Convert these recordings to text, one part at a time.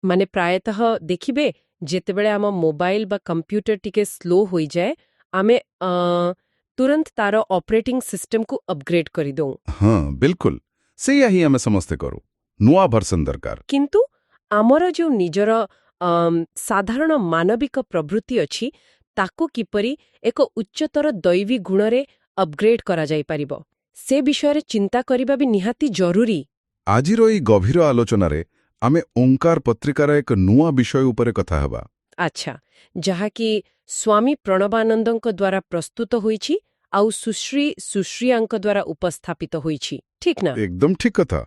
ମାନେ ପ୍ରାୟତଃ ଦେଖିବେ ଯେତେବେଳେ ଆମ ମୋବାଇଲ ବା କମ୍ପ୍ୟୁଟର ଟିକେ ସ୍ଲୋ ହୋଇଯାଏ ଆମେ ତୁରନ୍ତ ତାର ଅପରେଟିଂ ସିଷ୍ଟମକୁ ଅପଗ୍ରେଡ କରିଦେଉ। ହଁ ବିଲକୁଲ ସେଇଆ ହିଁ ଆମେ ସମସ୍ତେ କରୁ। ନୂଆ ଭର୍ସନ ଦରକାର। କିନ୍ତୁ ଆମର ଯେଉଁ ନିଜର ସାଧାରଣ ମାନବିକ ପ୍ରବୃତ୍ତି ଅଛି ତାକୁ କିପରି ଏକ ଉଚ୍ଚତର ଦୈବୀ ଗୁଣରେ ଅପଗ୍ରେଡ କରାଯାଇପାରିବ ସେ ବିଷୟରେ ଚିନ୍ତା କରିବା ବି ନିହାତି ଜରୁରୀ। ଆଜିର ଏହି ଗଭୀର ଆଲୋଚନାରେ ଆମେ ଓଙ୍କାର ପତ୍ରିକାର ଏକ ନୂଆ ବିଷୟ ଉପରେ କଥା ହେବା। ଆଚ୍ଛା, ଯାହାକି ସ୍ୱାମୀ ପ୍ରଣବାନନ୍ଦଙ୍କ ଦ୍ୱାରା ପ୍ରସ୍ତୁତ ହୋଇଛି ଆଉ ସୁଶ୍ରୀ ସୁଶ୍ରିୟାଙ୍କ ଦ୍ୱାରା ଉପସ୍ଥାପିତ ହୋଇଛି, ଠିକ୍ ନା? ଏକଦମ ଠିକ୍ କଥା।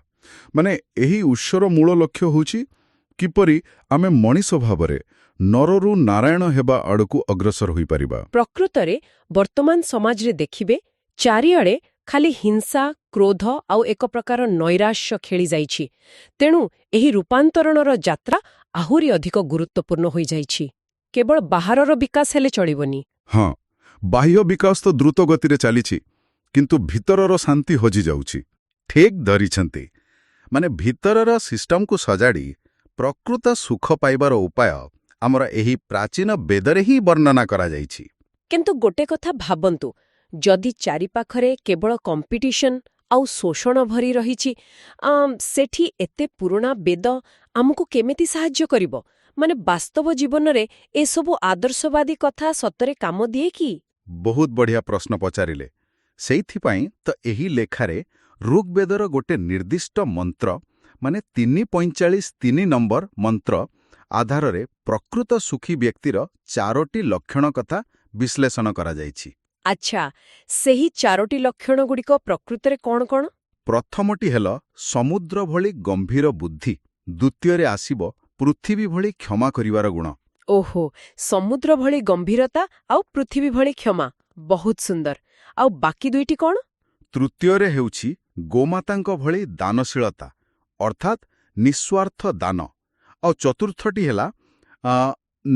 ମାନେ ଏହି ଉତ୍ସର ମୂଳ ଲକ୍ଷ୍ୟ ହେଉଛି କିପରି ଆମେ ମଣିଷ ଭାବରେ ନରରୁ ନାରାୟଣ ହେବା ଆଡ଼କୁ ଅଗ୍ରସର ହୋଇପାରିବା। ପ୍ରକୃତରେ ବର୍ତ୍ତମାନ ସମାଜରେ ଦେଖିବେ ଚାରିଆଡ଼େ ଖାଲି ହିଂସା, କ୍ରୋଧ ଆଉ ଏକ ପ୍ରକାର ନୈରାଶ୍ୟ ଖେଳିଯାଇଛି। ତେଣୁ ଏହି ରୂପାନ୍ତରଣର ଯାତ୍ରା ଆହୁରି ଅଧିକ ଗୁରୁତ୍ୱପୂର୍ଣ୍ଣ ହୋଇଯାଇଛି। କେବଳ ବାହାରର ବିକାଶ ହେଲେ ଚଳିବନି। ହଁ, ବାହ୍ୟ ବିକାଶ ତ ଦ୍ରୁତ ଗତିରେ ଚାଲିଛି, କିନ୍ତୁ ଭିତରର ଶାନ୍ତି ହଜିଯାଉଛି। ଠିକ୍ ଧରିଛନ୍ତି। ମାନେ ଭିତରର ସିଷ୍ଟମକୁ ସଜାଡ଼ି ପ୍ରକୃତ ସୁଖ ପାଇବାର ଉପାୟ ଆମର ଏହି ପ୍ରାଚୀନ ବେଦରେ ହିଁ ବର୍ଣ୍ଣନା କରାଯାଇଛି। କିନ୍ତୁ ଗୋଟେ କଥା ଭାବନ୍ତୁ, ଯଦି ଚାରିପାଖରେ କେବଳ କମ୍ପିଟିସନ୍ ଆଉ ଶୋଷଣ ଭରି ରହିଛି, ସେଠି ଏତେ ପୁରୁଣା ବେଦ ଆମକୁ କେମିତି ସାହାଯ୍ୟ କରିବ? ମାନେ ବାସ୍ତବ ଜୀବନରେ ଏସବୁ ଆଦର୍ଶବାଦୀ କଥା ସତରେ କାମ ଦିଏ କି? ବହୁତ ବଢ଼ିଆ ପ୍ରଶ୍ନ ପଚାରିଲେ। ସେଇଥିପାଇଁ ତ ଏହି ଲେଖାରେ ଋଗ୍ବେଦର ଗୋଟେ ନିର୍ଦ୍ଦିଷ୍ଟ ମନ୍ତ୍ର ମାନେ 3.45 ନମ୍ବର ମନ୍ତ୍ର ଆଧାରରେ ପ୍ରକୃତ ସୁଖୀ ବ୍ୟକ୍ତିର 4ଟି ଲକ୍ଷଣ କଥା ବିଶ୍ଳେଷଣ କରାଯାଇଛି। ଆଚ୍ଛା, ସେହି 4ଟି ଲକ୍ଷଣଗୁଡ଼ିକ ପ୍ରକୃତରେ କ'ଣ କ'ଣ? ପ୍ରଥମଟି ହେଲା ସମୁଦ୍ର ଭଳି ଗମ୍ଭୀର ବୁଦ୍ଧି। ଦ୍ୱିତୀୟରେ ଆସିବ ପୃଥିବୀ ଭଳି କ୍ଷମା କରିବାର ଗୁଣ। ଓହୋ, ସମୁଦ୍ର ଭଳି ଗମ୍ଭୀରତା ଆଉ ପୃଥିବୀ ଭଳି କ୍ଷମା। ବହୁତ ସୁନ୍ଦର। ଆଉ ବାକି ଦୁଇଟି କ'ଣ? ତୃତୀୟରେ ହେଉଛି ଗୋମାତାଙ୍କ ଭଳି ଦାନଶୀଳତା, ଅର୍ଥାତ୍ ନିଃସ୍ୱାର୍ଥ ଦାନ। ଆଉ ଚତୁର୍ଥଟି ହେଲା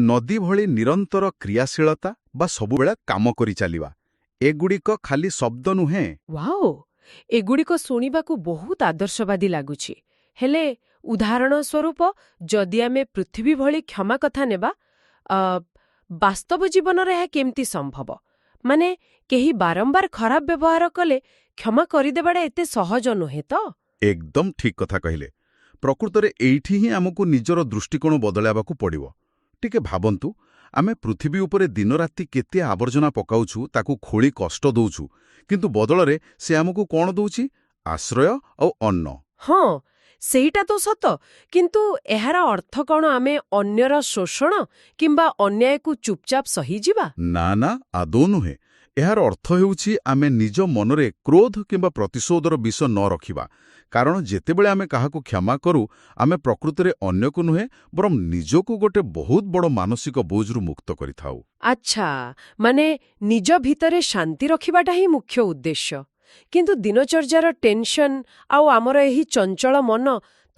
ନଦୀ ଭଳି ନିରନ୍ତର କ୍ରିୟାଶୀଳତା ବା ସବୁବେଳେ କାମ କରି ଚାଲିବା। ଏଗୁଡ଼ିକ ଖାଲି ଶବ୍ଦ ନୁହେଁ। ୱାଓ, ଏଗୁଡ଼ିକ ଶୁଣିବାକୁ ବହୁତ ଆଦର୍ଶବାଦୀ ଲାଗୁଛି। ହେଲେ ଉଦାହରଣ ସ୍ୱରୂପ ଯଦି ଆମେ ପୃଥିବୀ ଭଳି କ୍ଷମା କଥା ନେବା, ବାସ୍ତବ ଜୀବନରେ ଏହା କେମିତି ସମ୍ଭବ? ମାନେ କେହି ବାରମ୍ବାର ଖରାପ ବ୍ୟବହାର କଲେ କ୍ଷମା କରିଦେବାଟା ଏତେ ସହଜ ନୁହେଁ ତ? ଏକଦମ ଠିକ୍ କଥା କହିଲେ। ପ୍ରକୃତରେ ଏଇଠି ହିଁ ଆମକୁ ନିଜର ଦୃଷ୍ଟିକୋଣ ବଦଳାଇବାକୁ ପଡ଼ିବ। ଟିକେ ଭାବନ୍ତୁ, ଆମେ ପୃଥିବୀ ଉପରେ ଦିନରାତି କେତେ ଆବର୍ଜନା ପକାଉଛୁ, ତାକୁ ଖୋଳି କଷ୍ଟ ଦଉଛୁ, କିନ୍ତୁ ବଦଳରେ ସେ ଆମକୁ କ'ଣ ଦଉଛି? ଆଶ୍ରୟ ଆଉ ଅନ୍ନ। ହଁ, ସେଇଟା ତ ସତ। କିନ୍ତୁ ଏହାର ଅର୍ଥ କ'ଣ ଆମେ ଅନ୍ୟର ଶୋଷଣ କିମ୍ବା ଅନ୍ୟାୟକୁ ଚୁପଚାପ ସହିଯିବା? ନା ନା, ଆଦୌ ନୁହେଁ। ଏହାର ଅର୍ଥ ହେଉଛି ଆମେ ନିଜ ମନରେ କ୍ରୋଧ କିମ୍ବା ପ୍ରତିଶୋଧର ବିଷ ନ ରଖିବା। କାରଣ ଯେତେବେଳେ ଆମେ କାହାକୁ କ୍ଷମା କରୁ, ଆମେ ପ୍ରକୃତରେ ଅନ୍ୟକୁ ନୁହେଁ ବରଂ ନିଜକୁ ଗୋଟେ ବହୁତ ବଡ଼ ମାନସିକ ବୋଝରୁ ମୁକ୍ତ କରିଥାଉ। ଆଚ୍ଛା, ମାନେ ନିଜ ଭିତରେ ଶାନ୍ତି ରଖିବାଟା ହିଁ ମୁଖ୍ୟ ଉଦ୍ଦେଶ୍ୟ। କିନ୍ତୁ ଦିନଚର୍ଯ୍ୟାର ଟେନସନ୍ ଆଉ ଆମର ଏହି ଚଞ୍ଚଳ ମନ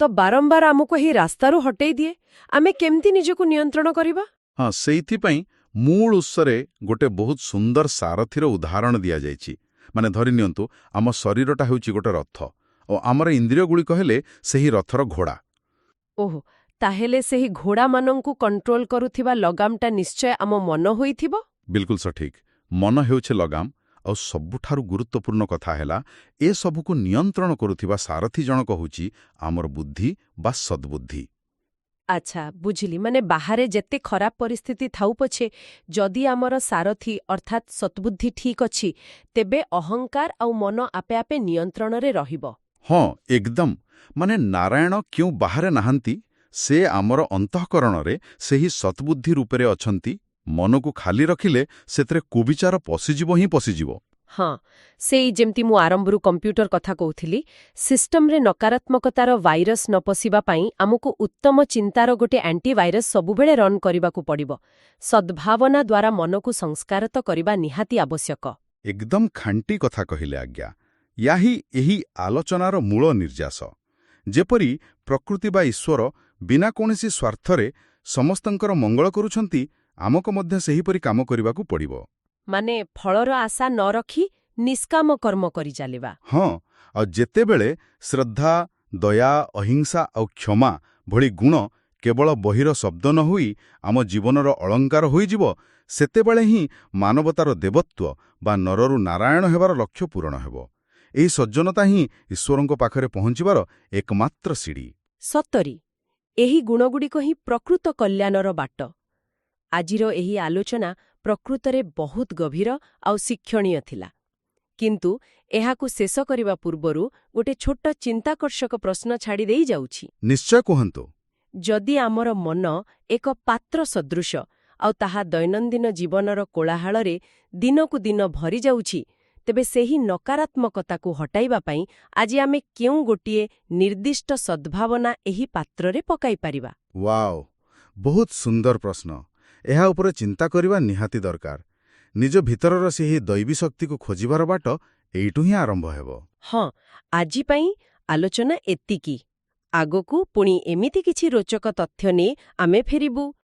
ତ ବାରମ୍ବାର ଆମକୁ ଏହି ରାସ୍ତାରୁ ହଟେଇ ଦିଏ। ଆମେ କେମିତି ନିଜକୁ ନିୟନ୍ତ୍ରଣ କରିବା? ହଁ, ସେଇଥିପାଇଁ ମୂଳ ଉତ୍ସରେ ଗୋଟେ ବହୁତ ସୁନ୍ଦର ସାରଥୀର ଉଦାହରଣ ଦିଆଯାଇଛି। ମାନେ ଧରିନିଅନ୍ତୁ, ଆମ ଶରୀରଟା ହେଉଛି ଗୋଟେ ରଥ ଓ ଆମର ଇନ୍ଦ୍ରିୟଗୁଡ଼ିକ ହେଲେ ସେହି ରଥର ଘୋଡ଼ା। ଓହୋ, ତାହେଲେ ସେହି ଘୋଡ଼ାମାନଙ୍କୁ କଣ୍ଟ୍ରୋଲ କରୁଥିବା ଲଗାମଟା ନିଶ୍ଚୟ ଆମ ମନ ହୋଇଥିବ? ବିଲକୁଲ ସଠିକ୍। ମନ ହେଉଛି ଲଗାମ। ଆଉ ସବୁଠାରୁ ଗୁରୁତ୍ୱପୂର୍ଣ୍ଣ କଥା ହେଲା, ଏସବୁକୁ ନିୟନ୍ତ୍ରଣ କରୁଥିବା ସାରଥୀ ଜଣକ ହେଉଛି ଆମର ବୁଦ୍ଧି ବା ସଦ୍ବୁଦ୍ଧି। ଆଚ୍ଛା, ବୁଝିଲି। ମାନେ ବାହାରେ ଯେତେ ଖରାପ ପରିସ୍ଥିତି ଥାଉ ପଛେ ଯଦି ଆମର ସାରଥୀ ଅର୍ଥାତ୍ ସତ୍ବୁଦ୍ଧି ଠିକ୍ ଅଛି, ତେବେ ଅହଙ୍କାର ଆଉ ମନ ଆପେ ଆପେ ନିୟନ୍ତ୍ରଣରେ ରହିବ। ହଁ, ଏକଦମ। ମାନେ ନାରାୟଣ କେଉଁ ବାହାରେ ନାହାନ୍ତି, ସେ ଆମର ଅନ୍ତଃକରଣରେ ସେହି ସତ୍ବୁଦ୍ଧି ରୂପରେ ଅଛନ୍ତି। ମନକୁ ଖାଲି ରଖିଲେ ସେଥିରେ କୁବିଚାର ପଶିଯିବ ହିଁ ପଶିଯିବ। ହଁ, ସେଇ ଯେମିତି ମୁଁ ଆରମ୍ଭରୁ କମ୍ପ୍ୟୁଟର କଥା କହୁଥିଲି, ସିଷ୍ଟମରେ ନକାରାତ୍ମକତାର ଭାଇରସ୍ ନ ପଶିବା ପାଇଁ ଆମକୁ ଉତ୍ତମ ଚିନ୍ତାର ଗୋଟେ ଆଣ୍ଟିଭାଇରସ୍ ସବୁବେଳେ ରନ୍ କରିବାକୁ ପଡ଼ିବ। ସଦ୍ଭାବନା ଦ୍ୱାରା ମନକୁ ସଂସ୍କାରତ କରିବା ନିହାତି ଆବଶ୍ୟକ। ଏକଦମ ଖାଣ୍ଟି କଥା କହିଲେ ଆଜ୍ଞା। ୟା ହିଁ ଏହି ଆଲୋଚନାର ମୂଳ ନିର୍ଯାସ। ଯେପରି ପ୍ରକୃତି ବା ଈଶ୍ୱର ବିନା କୌଣସି ସ୍ୱାର୍ଥରେ ସମସ୍ତଙ୍କର ମଙ୍ଗଳ କରୁଛନ୍ତି, ଆମକୁ ମଧ୍ୟ ସେହିପରି କାମ କରିବାକୁ ପଡ଼ିବ। ମାନେ ଫଳର ଆଶା ନ ରଖି ନିଷ୍କାମ କର୍ମ କରି ଚାଲିବା। ହଁ, ଆଉ ଯେତେବେଳେ ଶ୍ରଦ୍ଧା, ଦୟା, ଅହିଂସା ଆଉ କ୍ଷମା ଭଳି ଗୁଣ କେବଳ ବହିର ଶବ୍ଦ ନ ହୋଇ ଆମ ଜୀବନର ଅଳଙ୍କାର ହୋଇଯିବ, ସେତେବେଳେ ହିଁ ମାନବତାର ଦେବତ୍ୱ ବା ନରରୁ ନାରାୟଣ ହେବାର ଲକ୍ଷ୍ୟ ପୂରଣ ହେବ। ଏହି ସଜ୍ଜନତା ହିଁ ଈଶ୍ୱରଙ୍କ ପାଖରେ ପହଞ୍ଚିବାର ଏକମାତ୍ର ସିଡ଼ି। ସତରେ ଏହି ଗୁଣଗୁଡ଼ିକ ହିଁ ପ୍ରକୃତ କଲ୍ୟାଣର ବାଟ। ଆଜିର ଏହି ଆଲୋଚନା ପ୍ରକୃତରେ ବହୁତ ଗଭୀର ଆଉ ଶିକ୍ଷଣୀୟ ଥିଲା। କିନ୍ତୁ ଏହାକୁ ଶେଷ କରିବା ପୂର୍ବରୁ ଗୋଟେ ଛୋଟ ଚିନ୍ତାକର୍ଷକ ପ୍ରଶ୍ନ ଛାଡ଼ି ଦେଇ ଯାଉଛି। ନିଶ୍ଚୟ କୁହନ୍ତୁ। ଯଦି ଆମର ମନ ଏକ ପାତ୍ର ସଦୃଶ ଆଉ ତାହା ଦୈନନ୍ଦିନ ଜୀବନର କୋଳାହଳରେ ଦିନକୁ ଦିନ ଭରିଯାଉଛି, ତେବେ ସେହି ନକାରାତ୍ମକତାକୁ ହଟାଇବା ପାଇଁ ଆଜି ଆମେ କେଉଁ ଗୋଟିଏ ନିର୍ଦ୍ଦିଷ୍ଟ ସଦ୍ଭାବନା ଏହି ପାତ୍ରରେ ପକାଇପାରିବା? ୱାଓ, ବହୁତ ସୁନ୍ଦର ପ୍ରଶ୍ନ। ଏହା ଉପରେ ଚିନ୍ତା କରିବା ନିହାତି ଦରକାର। ନିଜ ଭିତରର ସେହି ଦୈବୀ ଶକ୍ତିକୁ ଖୋଜିବାର ବାଟ ଏଇଠୁ ହିଁ ଆରମ୍ଭ ହେବ। ହଁ, ଆଜି ପାଇଁ ଆଲୋଚନା ଏତିକି। ଆଗକୁ ପୁଣି ଏମିତି କିଛି ରୋଚକ ତଥ୍ୟ ନେଇ ଆମେ ଫେରିବୁ।